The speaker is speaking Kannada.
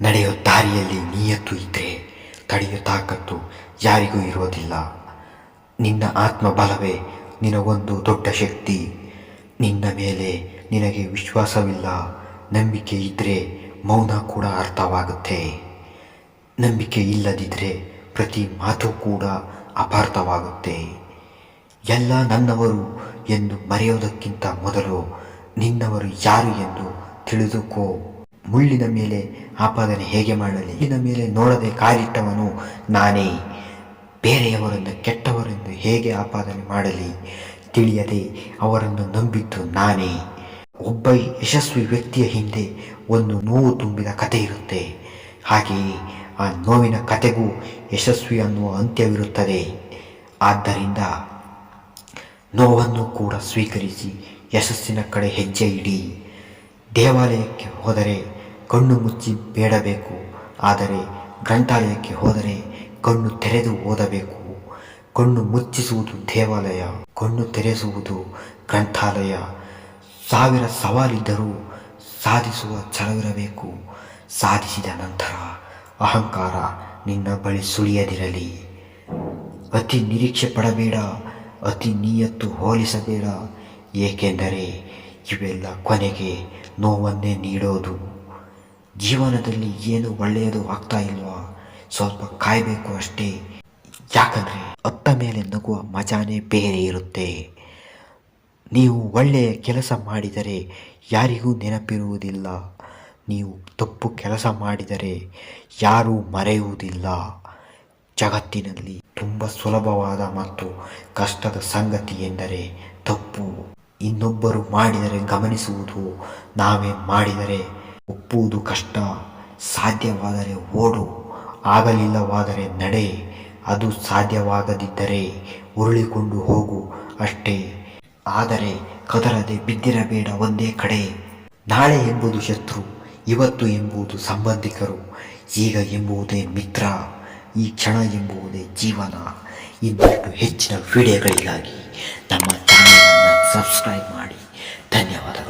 ನಡೆಯೋ ದಾರಿಯಲ್ಲಿ ನಿಯತ್ತು ಇದ್ದರೆ ತಡೆಯೋ ತಾಕತ್ತು ಯಾರಿಗೂ ಇರೋದಿಲ್ಲ. ನಿನ್ನ ಆತ್ಮಬಲವೇ ನಿನಗೊಂದು ದೊಡ್ಡ ಶಕ್ತಿ. ನಿನ್ನ ಮೇಲೆ ನಿನಗೆ ವಿಶ್ವಾಸವಿಲ್ಲ, ನಂಬಿಕೆ ಇದ್ದರೆ ಮೌನ ಕೂಡ ಅರ್ಥವಾಗುತ್ತೆ. ನಂಬಿಕೆ ಇಲ್ಲದಿದ್ದರೆ ಪ್ರತಿ ಮಾತು ಕೂಡ ಅಪಾರ್ಥವಾಗುತ್ತೆ. ಎಲ್ಲ ನನ್ನವರು ಎಂದು ಮರೆಯೋದಕ್ಕಿಂತ ಮೊದಲು ನಿನ್ನವರು ಯಾರು ಎಂದು ತಿಳಿದುಕೋ. ಮುಳ್ಳಿನ ಮೇಲೆ ಆಪಾದನೆ ಹೇಗೆ ಮಾಡಲಿ? ಮುಳ್ಳಿನ ಮೇಲೆ ನೋಡದೆ ಕಾಲಿಟ್ಟವನು ನಾನೇ. ಬೇರೆಯವರನ್ನು ಕೆಟ್ಟವರೆಂದು ಹೇಗೆ ಆಪಾದನೆ ಮಾಡಲಿ? ತಿಳಿಯದೆ ಅವರನ್ನು ನಂಬಿದ್ದು ನಾನೇ. ಒಬ್ಬ ಯಶಸ್ವಿ ವ್ಯಕ್ತಿಯ ಹಿಂದೆ ಒಂದು ನೋವು ತುಂಬಿದ ಕತೆ ಇರುತ್ತೆ. ಹಾಗೆಯೇ ಆ ನೋವಿನ ಕತೆಗೂ ಯಶಸ್ವಿ ಅನ್ನುವ ಅಂತ್ಯವಿರುತ್ತದೆ. ಆದ್ದರಿಂದ ನೋವನ್ನು ಕೂಡ ಸ್ವೀಕರಿಸಿ ಯಶಸ್ಸಿನ ಕಡೆ ಹೆಜ್ಜೆ ಇಡಿ. ದೇವಾಲಯಕ್ಕೆ ಹೋದರೆ ಕಣ್ಣು ಮುಚ್ಚಿ ಬೇಡಬೇಕು, ಆದರೆ ಗ್ರಂಥಾಲಯಕ್ಕೆ ಹೋದರೆ ಕಣ್ಣು ತೆರೆದು ಓದಬೇಕು. ಕಣ್ಣು ಮುಚ್ಚಿಸುವುದು ದೇವಾಲಯ, ಕಣ್ಣು ತೆರೆಸುವುದು ಗ್ರಂಥಾಲಯ. 1000 ಸವಾಲಿದ್ದರೂ ಸಾಧಿಸುವ ಛಲವಿರಬೇಕು. ಸಾಧಿಸಿದ ನಂತರ ಅಹಂಕಾರ ನಿನ್ನ ಬಳಿ ಸುಳಿಯದಿರಲಿ. ಅತಿ ನಿರೀಕ್ಷೆ ಪಡಬೇಡ, ಅತಿ ನಿಯತ್ತು ಹೋಲಿಸಬೇಡ. ಏಕೆಂದರೆ ಇವೆಲ್ಲ ಕೊನೆಗೆ ನೋವನ್ನೇ ನೀಡೋದು. ಜೀವನದಲ್ಲಿ ಏನು ಒಳ್ಳೆಯದು ಆಗ್ತಾ ಇಲ್ವಾ? ಸ್ವಲ್ಪ ಕಾಯಬೇಕು ಅಷ್ಟೇ. ಯಾಕಂದರೆ ಅತ್ತ ಮೇಲೆ ನಗುವ ಮಜಾನೇ ಬೇರೆ ಇರುತ್ತೆ. ನೀವು ಒಳ್ಳೆಯ ಕೆಲಸ ಮಾಡಿದರೆ ಯಾರಿಗೂ ನೆನಪಿರುವುದಿಲ್ಲ. ನೀವು ತಪ್ಪು ಕೆಲಸ ಮಾಡಿದರೆ ಯಾರೂ ಮರೆಯುವುದಿಲ್ಲ. ಜಗತ್ತಿನಲ್ಲಿ ತುಂಬ ಸುಲಭವಾದ ಮತ್ತು ಕಷ್ಟದ ಸಂಗತಿ ಎಂದರೆ ತಪ್ಪು. ಇನ್ನೊಬ್ಬರು ಮಾಡಿದರೆ ಗಮನಿಸುವುದು, ನಾವೇ ಮಾಡಿದರೆ ಒಪ್ಪುವುದು ಕಷ್ಟ. ಸಾಧ್ಯವಾದರೆ ಓಡು, ಆಗಲಿಲ್ಲವಾದರೆ ನಡೆ. ಅದು ಸಾಧ್ಯವಾಗದಿದ್ದರೆ ಉರುಳಿಕೊಂಡು ಹೋಗು ಅಷ್ಟೇ. ಆದರೆ ಕದರದೆ ಬಿದ್ದಿರಬೇಡ ಒಂದೇ ಕಡೆ. ನಾಳೆ ಎಂಬುದು ಶತ್ರು, ಇವತ್ತು ಎಂಬುದು ಸಂಬಂಧಿಕರು, ಈಗ ಎಂಬುವುದೇ ಮಿತ್ರ, ಈ ಕ್ಷಣ ಎಂಬುವುದೇ ಜೀವನ. ಇನ್ನಷ್ಟು ಹೆಚ್ಚಿನ ವಿಡಿಯೋಗಳಿಗಾಗಿ ನಮ್ಮ ಚಾನಲನ್ನು ಸಬ್ಸ್ಕ್ರೈಬ್ ಮಾಡಿ. ಧನ್ಯವಾದ.